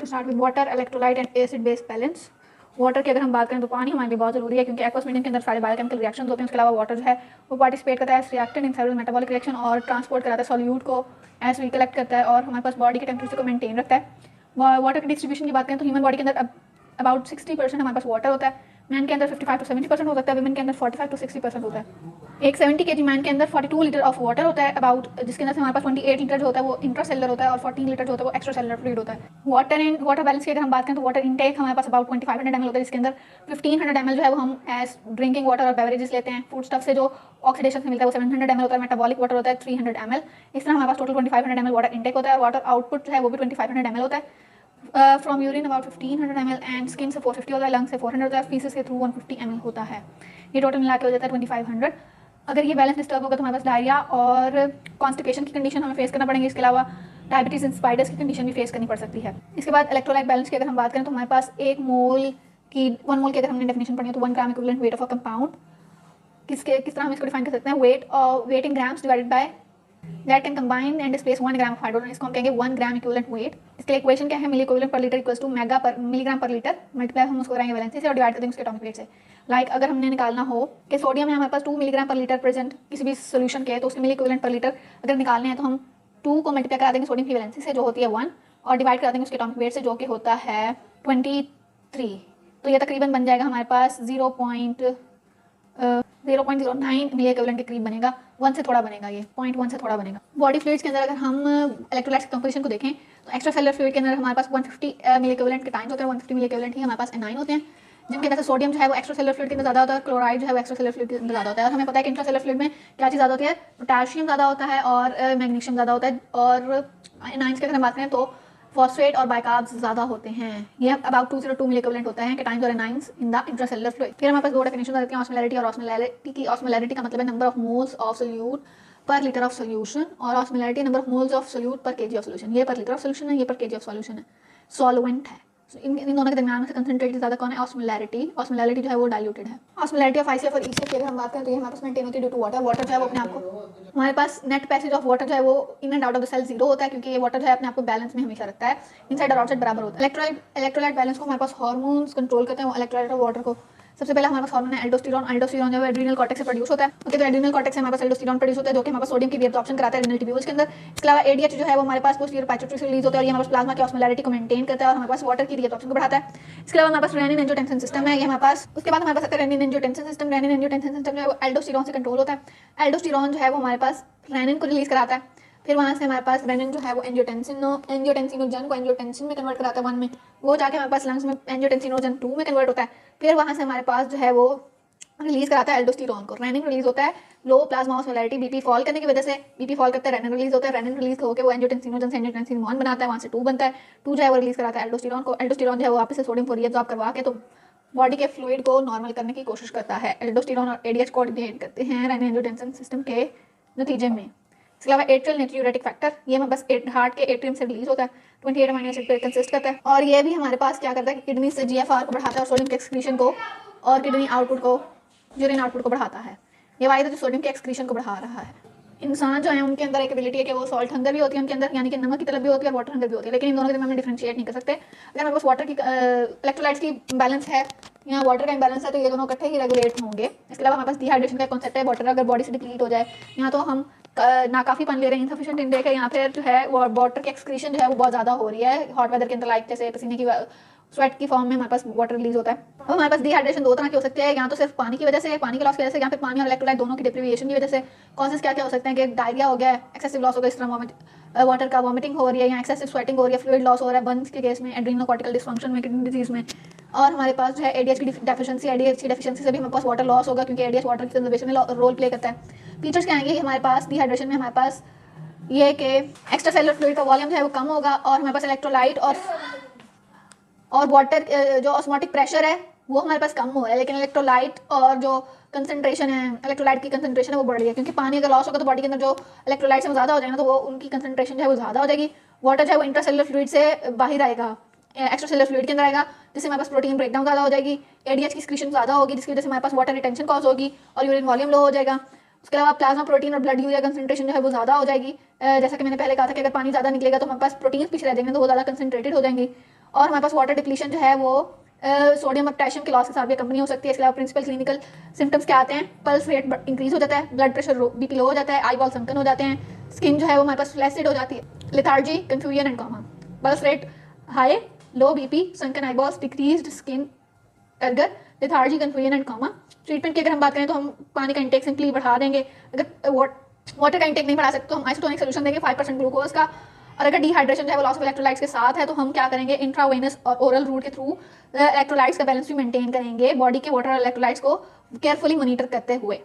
To start with water, electrolyte and acid base balance. Water की अगर हम बात करें तो पानी हमारे लिए बहुत जरूरी है, क्योंकि एक्वस मीडियम के अंदर सारे बायोकेमिकल रिएक्शन होते हैं। उसके अलावा वाटर जो है वो पार्टिसिपेट करता है reactant in several metabolic reaction और ट्रांसपोर्ट कराता है सॉल्यूट को, एज वी कलेक्ट करता है और हमारे पास बॉडी के टेम्परेचर को मेंटेन रखता है। वाटर की डिस्ट्रीब्यूशन की बात करें तो ह्यूमन बॉडी के अंदर अबाउट 60% हमारे पास वाटर होता है। मैन के अंदर 55 to 70% हो सकता है, वुमेन के अंदर 45 to 60% होता है। एक 70 kg मैन के अंदर 42 लीटर ऑफ वाटर होता है अबाउट, जिसके अंदर से हमारे पास 28 लीटर जो होता है वो इंट्रासेलुलर होता है और 14 लीटर जो होता है वो एक्स्ट्रा सेलुलर फ्लूइड होता है। वाटर बैलेंस की अगर हम बात करें तो वाटर इनटेक हमारे पास अबाउट 2500 ml होता है, जिसके अंदर 1500 ml जो है वो हम एज ड्रिंकिंग वाटर और बेवरेजेस लेते हैं। फूड स्टफ से जो ऑक्सीडेशन से मिलता है वो 700 ml होता है। मेटाबॉलिक वाटर होता है 300 ml। इस तरह हमारे पास टोटल 2500 ml वाटर इनटेक होता है। वाटर आउटपुट जो है वो भी 2500 ml होता है। From urine about 1500 ml and skin से 450 होता है, लंग से 400 होता है, फीसेस के थ्रू 150 ml होता है। ये टोटल मिला के हो जाता है 2500। अगर ये बैलेंस डिस्टर्ब होगा तो हमारे पास डायरिया और कॉन्स्टिपेशन की कंडीशन हमें फेस करना पड़ेंगे। इसके अलावा डायबिटीज इन स्पाइडर्स की कंडीशन भी फेस करनी पड़ सकती है। इसके बाद इलेक्ट्रोलाइट बैलेंस की अगर हम बात करें तो हमारे पास 1 मोल की अगर हमने डेफिनेशन पढ़ी है तो 1 gram equivalent weight of a compound. किस तरह हम इसको डिफाइन कर सकते हैं? Weight in grams divided by that can combine and displace 1 gram of hydrogen. इसको हम कहेंगे 1 ग्राम इक्विवेलेंट वेट। इसके लिए इक्वेशन क्या है? Milliequivalent per litre equals to milligram per litre multiply हम उसको करेंगे वैलेंसी से और डिवाइड कर देंगे उसके एटॉमिक वेट से। अगर हमने निकालना हो कि सोडियम है हमारे पास 2 मिलीग्राम पर लीटर प्रेजेंट किसी भी सोल्यूशन के, तो उसके मिली इक्विवेलेंट पर लीटर अगर निकालने हैं तो हम 2 को मल्टीप्लाई करा देंगे सोडियम की वैलेंसी से जो होती है 1 और डिवाइड करा देंगे उसके एटॉमिक वेट से जो कि होता है 23। तो ये तकरीबन बन जाएगा हमारे पास 0.09 मिली इक्विवेलेंट के करीब बनेगा। 1 से थोड़ा बनेगा, ये 0.1 से थोड़ा बनेगा। बॉडी फ्लूइड्स के अंदर अगर हम इलेक्ट्रोलाइट्स की कंपोजिशन को देखें तो एक्स्ट्रा सेलुलर फ्लूइड के अंदर हमारे पास 150 मिली इक्विवेलेंट के टाइम्स होते हैं। 150 मिली इक्विवेलेंट ही हमारे पास एनाइन होते हैं, जिनके अंदर से सोडियम जो है वो एक्स्ट्रा सेलुलर फ्लूइड के अंदर ज़्यादा होता है, क्लोराइड जो है वो एक्स्ट्रा सेलुलर फ्लूइड के अंदर ज़्यादा होता है। और हमें पता है कि इंट्रा सेलुलर फ्लूइड में क्या चीज़ ज़्यादा होती है? पोटेशियम ज़्यादा होता है और मैग्नीशियम ज़्यादा होता है। और एनाइंस की अगर हम बात करें तो फॉस्फेट और बाइकार्ब्स ज़्यादा होते हैं। ये अबाउट 202 मिली इक्विवेलेंट होता है टाइम्स और anions in the intracellular fluid. फिर हमारे पास 2 डेफिनेशन आती हैं, ऑस्मोलैरिटी और ऑस्मोलैरिटी की। ऑस्मोलैरिटी का मतलब है number of moles of solute पर लीटर ऑफ सोल्यूशन और osmolarity number of moles of solute पर केजी ऑफ सोल्यूशन। ये पर लीटर ऑफ सोल्यूशन है, ये पर केजी ऑफ सोल्यूशन है, सॉल्वेंट है। इन दोनों के दरमियान में से कंसंट्रेट ज़्यादा कौन है? ऑस्मोलैरिटी। ऑस्मोलैरिटी जो है वो डाइल्यूटेड है। ऑस्मोलैरिटी ऑफ ICF और ECF की अगर हम बात करें तो ये हमारे पास मेंटेन होती है ड्यू टू वाटर। वाटर जो है वो अपने आप को, हमारे पास नेट पैसेज ऑफ वाटर जो है वो in and out of the cell 0 होता है, क्योंकि ये वाटर जो है अपने आप को बैलेंस में हमेशा रखता है, इनसाइड और आउटसाइड बराबर होता है। इलेक्ट्रोलाइट बैलेंस को हमारे पास हार्मोन्स कंट्रोल करते हैं इलेक्ट्रोलाइट और वाटर को। सबसे पहले हमारे पास हार्मोन है एल्डोस्टेरॉन। एल्डोस्टेरॉन जो है एड्रीनल कॉर्टेक्स से प्रोड्यूस होता है। ओके, तो एड्रीनल कॉर्टेक्स से हमारे पास एल्डोस्टेरॉन प्रोड्यूस होता है जो कि हमारे पास सोडियम की रीअब्जॉर्प्शन कराता है एड्रीनल ट्यूब्यूल्स के अंदर। इसके अलावा ADH जो है वो हमारे पास पोस्टीरियर पाइट्यूटरी से रिलीज होता है और ये हमारे पास प्लाज्मा की ऑस्मोलैरिटी को मेंटेन करता है और हमारे पास वाटर की रीअब्जॉर्प्शन को बढ़ाता है। इसके अलावा हमारे पास रेनिन एंजियोटेंसिन सिस्टम है, ये हमारे पास। उसके बाद हमारे पास रेनिन एंजियोटेंसिन सिस्टम जो है वो एल्डोस्टेरॉन से कंट्रोल होता है। एल्डोस्टेरॉन जो है वो हमारे पास रेनिन को रिलीज कराता है। फिर वहाँ से हमारे पास रेनिन जो है वो एंजियोटेंसिनोजन को एंजियोटेंसिन में कन्वर्ट कराता है 1 में, वो जाके हमारे पास लंग्स में एंजियोटेंसिनोजन 2 में कन्वर्ट होता है। फिर वहाँ से हमारे पास जो है वो रिलीज कराता है एल्डोस्टेरॉन को। रेनिन रिलीज होता है लो प्लाज्मा ऑस्मोलैरिटी, बीपी फॉल करने की वजह से, बीपी फॉल करता है रेनिन रिलीज होता है। रेनिन रिलीज होकर वो एंजियोटेंसिनोजन से एंजियोटेंसिन 1 बनाता है, वहाँ से 2 बनता है। 2 जो है वो रिलीज कराता है एल्डोस्टेरॉन को। एल्डोस्टेरॉन जो है वो वापस से सोडियम को रीअब्सॉर्ब करवा के तो बॉडी के फ्लूइड को नॉर्मल करने की कोशिश करता है। एल्डोस्टेरॉन और ADH कोऑर्डिनेट करते हैं रेनिन एंजियोटेंसिन सिस्टम के नतीजे में। इसके अलावा एट्रियल नाट्रियूरेटिक फैक्टर, ये हमें बस हार्ट के एट्रियम से रिलीज होता है, 28 अमीनो एसिड पे कंसिस्ट करता है और ये भी हमारे पास क्या करता है कि किडनी से GFR को बढ़ाता है और सोडियम के एक्सक्रीशन को और किडनी आउटपुट को, यूरिन आउटपुट को बढ़ाता है। ये वाइड जो सोडियम के एक्सक्रीशन को बढ़ा रहा है। इंसान जो है उनके अंदर एक एबिलिटी है कि वो सॉल्ट हंगर भी होती है उनके अंदर, यानी कि नमक की तलब भी होती है और वाटर हंगर भी होती है, लेकिन इन दोनों के दरमियान में डिफरेंशिएट नहीं कर सकते। अगर हमारे पास वाटर की इलेक्ट्रोलाइट्स की बैलेंस है या वाटर का इम्बैलेंस है तो ये दोनों इकट्ठे ही रेगुलेट होंगे। इसके अलावा हमारे पास डिहाइड्रेशन का कॉन्सेप्ट है। वाटर अगर बॉडी से डिप्लीट हो जाए या तो हम नाकाफी पानी ले रहे हैं, इनसफिशिएंट इनटेक है, या फिर जो है वो वाटर की एक्सक्रीशन जो है वो बहुत ज़्यादा हो रही है हॉट वेदर के अंदर, लाइक जैसे पसीने की स्वेट की फॉर्म में हमारे पास वाटर रिलीज होता है। अब हमारे पास डिहाइड्रेशन 2 तरह की हो सकती है, या तो सिर्फ पानी की वजह से, पानी के लॉस की वजह से, या फिर पानी और इलेक्ट्रोलाइट दोनों की डिप्रीविएशन की वजह से। कॉजेस क्या क्या हो सकते हैं कि डायरिया हो गया है, एक्सेसिव लॉस हो गया, इस तरह वाटर का वॉमिटिंग हो रही है या एक्सेसिव स्वेटिंग हो रही है, फ्लूइड लॉस हो रहा है बर्न्स के केस में, एड्रीनल कॉर्टिकल डिसफंक्शन में, किडनी डिजीज में। और हमारे पास जो है ADH की डेफिशिएंसी से भी हमारे पास वाटर लॉस होगा, क्योंकि ADH वाटर की कंजर्वेशन में रोल प्ले करता है। फीचर्स क्या आएंगे हमारे पास डिहाइड्रेशन में? हमारे पास ये कि एक्स्ट्रा सेलुलर फ्लूइड का वॉल्यूम जो है वो कम होगा और हमारे पास इलेक्ट्रोलाइट और वाटर जो ऑस्मोटिक प्रेशर है वो हमारे पास कम हो रहा है, लेकिन इलेक्ट्रोलाइट और जो कंसंट्रेशन है, इलेक्ट्रोलाइट की कंसंट्रेशन है वो बढ़ रही है, क्योंकि पानी अगर लॉस होगा तो बॉडी के अंदर जो इलेक्ट्रोलाइट्स है वो ज़्यादा हो जाएगा तो वो उनकी कंसंट्रेशन जो है वो ज़्यादा हो जाएगी। वाटर जो है वो इंट्रासेलुलर फ्लूइड से बाहर आएगा, एक्स्ट्रा सेलुलर फ्लूइड के अंदर आएगा, जिससे हमारे पास प्रोटीन ब्रेकडाउन ज़्यादा हो जाएगी, ADH की एक्सक्रीशन ज़्यादा होगी, जिसकी वजह से हमारे पास वाटर रिटेंशन कॉज होगी और यूरिन वॉल्यूम लो हो जाएगा। उसके अलावा प्लाज्मा प्रोटीन और ब्लड यूरिया कंसंट्रेशन जो है वो ज़्यादा हो जाएगी। जैसा कि मैंने पहले कहा था कि अगर पानी ज़्यादा निकलेगा तो हमारे पास प्रोटीन पीछे रह जाएंगे तो वो ज़्यादा कंसंट्रेटेड हो जाएंगी और हमारे पास वाटर डिप्लीशन जो है वो सोडियम और पोटेशियम के लॉस के साथ भी कंपनी हो सकती है। इसके अलावा प्रिंसिपल क्लिनिकल सिम्टम्स क्या आते हैं, पल्स रेट इंक्रीज हो जाता है, ब्लड प्रेशर बीपी लो हो जाता है, आई बॉल संकन हो जाते हैं, स्किन जो है वो हमारे पास फ्लैसिड हो जाती है, lethargy, confusion and coma, pulse rate high, low BP, sunken eye balls, decreased skin अगर, lethargy, confusion and coma. Treatment की अगर हम बात करें तो हम पानी का इंटेक सिंपली बढ़ा देंगे। अगर वाटर का इंटेक नहीं बढ़ा सकते तो हम आइसोटोनिक सोल्यूशन देंगे 5% ग्लूकोज का। और अगर डिहाइड्रेशन जो है वो लॉस ऑफ इलेक्ट्रोलाइट्स के साथ है तो हम क्या करेंगे, इंट्रावेनस और ओरल रूट के थ्रू इलेक्ट्रोलाइट्स का बैलेंस भी मेंटेन करेंगे बॉडी के वाटर और इलेक्ट्रोलाइट्स को केयरफुली मॉनिटर करते हुए।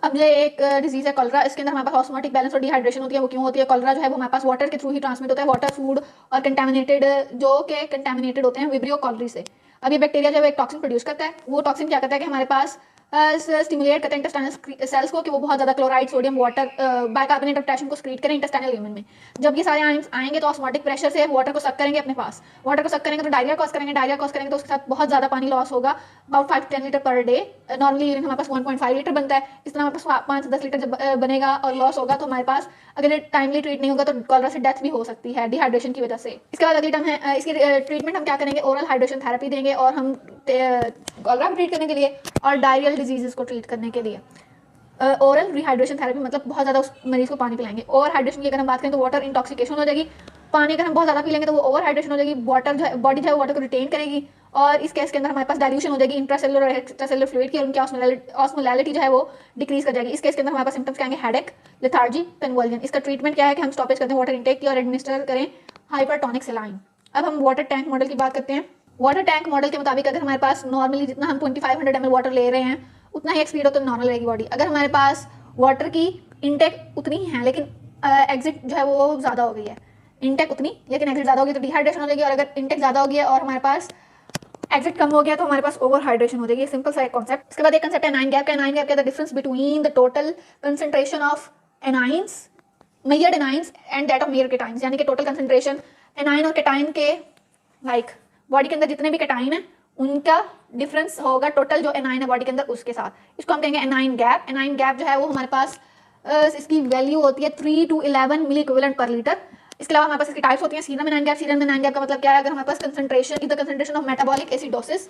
अब ये एक डिजीज है कॉलरा, इसके अंदर हमारे पास ऑस्मोटिक बैलेंस और डिहाइड्रेशन होती है। वो क्यों होती है? कॉलरा जो है वो हमारे पास वाटर के थ्रू ही ट्रांसमिट होता है, वाटर, फूड और कंटेमिनेटेड जो के कंटेमिनेटेड होते हैं विब्रियो कॉलरी से। अब ये बैक्टीरिया जो है एक टॉक्सिन प्रोड्यूस करता है। वो टॉक्सिन क्या करता है कि हमारे पास स्टिमुलेट करते हैं इंटेस्टाइनल सेल्स को कि वो बहुत ज़्यादा chloride, sodium, water, bicarbonate of potassium को स्क्रीट करें इंटेस्टाइनल ल्यूमेन में। जब ये सारे आयंस आएंगे तो ऑस्मोटिक प्रेशर से वाटर को सक करेंगे अपने पास। वाटर को सक करेंगे तो डायरिया कॉज करेंगे, डायरिया कॉज करेंगे तो उसके साथ बहुत ज़्यादा पानी लॉस होगा, about 5 to 10 litre per day. Normally urine हमारे पास 1.5 लीटर बनता है, इस तरह हमारे पास 5 से 10 लीटर जब बनेगा और लॉस होगा तो हमारे पास अगर ये टाइमली ट्रीट नहीं होगा तो कॉलरा से डेथ भी हो सकती है डिहाइड्रेशन की वजह से। इसके बाद अगली टर्म है इसकी ट्रीटमेंट हम क्या करेंगे, ओरल हाइड्रेशन थेरेपी देंगे और हम कॉलरा को ट्रीट करने के लिए और डायरियल डिजीजेस को ट्रीट करने के लिए ओरल रिहाइड्रेशन थेरेपी, मतलब बहुत ज़्यादा उस मरीज को पानी पिलाएंगे। ओवर हाइड्रेशन की अगर हम बात करें तो वाटर इंटॉक्सिकेशन हो जाएगी, पानी अगर हम बहुत ज़्यादा पी लेंगे तो वो ओवर हाइड्रेशन हो जाएगी, वाटर जो है बॉडी जो है वाटर को रिटेन करेगी और इस केस के अंदर हमारे पास डाइल्यूशन हो जाएगी इंट्रासेलुलर और एक्स्ट्रासेलुलर फ्लूइड की और उनकी ऑस्मोलैलिटी जो है वो डिक्रीज कर जाएगी। इस केस के अंदर हमारे पास सिम्टम्स क्या आएंगे, हेडेक, लेथार्जी, कन्वर्जन। इसका ट्रीटमेंट क्या है कि हम स्टॉपेज करते हैं वाटर इंटेक की और एडमिनिस्टर करें हाइपरटोनिक सलाइन। अब हम वाटर टैंक मॉडल की बात करते हैं। वाटर टैंक मॉडल के मुताबिक अगर हमारे पास नॉर्मली जितना हम 2500 ml वाटर ले रहे हैं उतना ही एक्सपीड हो तो नॉर्मल रहेगी बॉडी। अगर हमारे पास वाटर की इनटेक उतनी ही है लेकिन एग्जिट जो है वो ज़्यादा हो गई है, इनटेक उतनी लेकिन एग्जिट ज़्यादा हो गई तो डिहाइड्रेशन हो जाएगी, और अगर इनटेक ज़्यादा हो गई है और हमारे पास एग्जिट कम हो गया तो हमारे पास ओवर हाइड्रेशन हो जाएगी। सिंपल सा एक कॉन्सेप्ट। इसके बाद एक कंसेप्ट है एनाइन गैप का। एनाइन गैप का the difference between the total concentration of anions, measured anions and that of measured cations, यानी कि टोटल कंसंट्रेशन एनाइन और केटाइन के लाइक बॉडी के अंदर जितने भी केटाइन है उनका डिफरेंस होगा टोटल जो एनाइन है बॉडी के अंदर उसके साथ। इसको हम कहेंगे एनाइन गैप। एनाइन गैप जो है वो हमारे पास इसकी वैल्यू होती है 3 to 11 milliequivalent per litre. इसके अलावा हमारे पास इसकी टाइप्स होती हैं। Serum anion gap. Serum anion gap का मतलब क्या है? अगर हमारे पास concentration is the concentration of metabolic acidosis,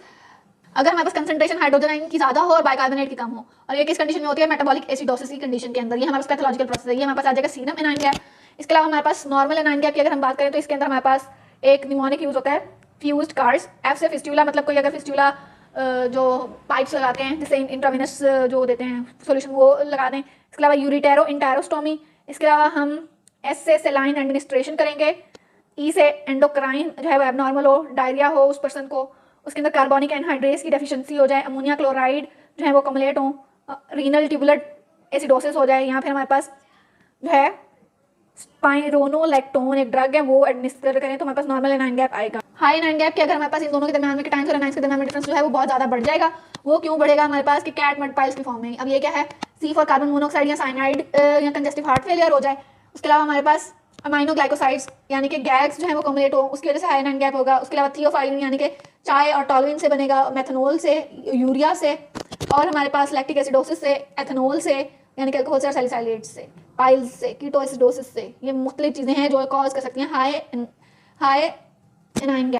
अगर हमारे पास कंसंट्रेशन हाइड्रोजन आयन की ज्यादा हो और बाइकार्बोनेट की कम हो, और ये किस कंडीशन में होती है? मेटाबॉलिक एसिडोसिस की कंडीशन के अंदर। ये हमारे पास पैथोलॉजिकल प्रोसेस है, ये हमारे पास आ जाएगा सीरम एनाइन गैप। इसके अलावा हमारे पास नॉर्मल एनाइन गैप की अगर हम बात करें तो इसके अंदर हमारे पास एक निमोनिक यूज होता है, फ्यूज्ड कार्ड्स। एफ से फिस्टुला, मतलब कोई अगर फिस्टुला जो पाइप्स लगाते हैं जिससे इंट्रावेनस जो देते हैं सोल्यूशन वो लगा दें। इसके अलावा यूरिटेरो इंटायरोस्टोमी। इसके अलावा हम एस से सेलाइन एडमिनिस्ट्रेशन करेंगे। ई से एंडोक्राइन जो है वो एबनॉर्मल हो, डायरिया हो उस पर्सन को, उसके अंदर कार्बोनिक एनहाइड्रेस की डेफिशिएंसी हो जाए, अमोनिया क्लोराइड जो है वो कमुलेट हो, रीनल ट्यूबुलर एसिडोसिस हो जाए, या फिर हमारे पास जो है स्पाइरोनोलैक्टोन एक ड्रग है वो एडमिनिस्टर करें तो हमारे पास नॉर्मल एनाइन गैप आएगा। हाई एनाइन गैप के अगर हमारे पास इन दोनों के दरमियान में केटाइंस और एनाइंस के दरमियान में डिफरेंस जो है वो बहुत ज़्यादा बढ़ जाएगा। वो क्यों बढ़ेगा? हमारे पास कि कैट मल्टीप्लाइज की फॉर्म में। अब ये क्या है? सी फॉर कार्बन मोनोऑक्साइड या साइनाइड या कंजेस्टिव हार्ट फेलियर हो जाए। उसके अलावा हमारे पास अमाइनो ग्लाइकोसाइड्स यानी कि गैग्स जो है वो कमुलेट हो, उसकी वजह से हाई एनाइन गैप होगा। उसके अलावा थियोफाइलिन यानी कि चाय और टॉलविन से बनेगा, मेथनॉल से, यूरिया से, और हमारे पास लैक्टिक एसिडोसिस से, एथेनॉल से यानी कि अल्कोहल से और सैलिसाइलेट्स से, पाइल्स से, कीटोएसिडोसिस से। ये मुख्तलिफ चीज़ें हैं जो कॉज कर सकती हैं हाई एनाइन गैप।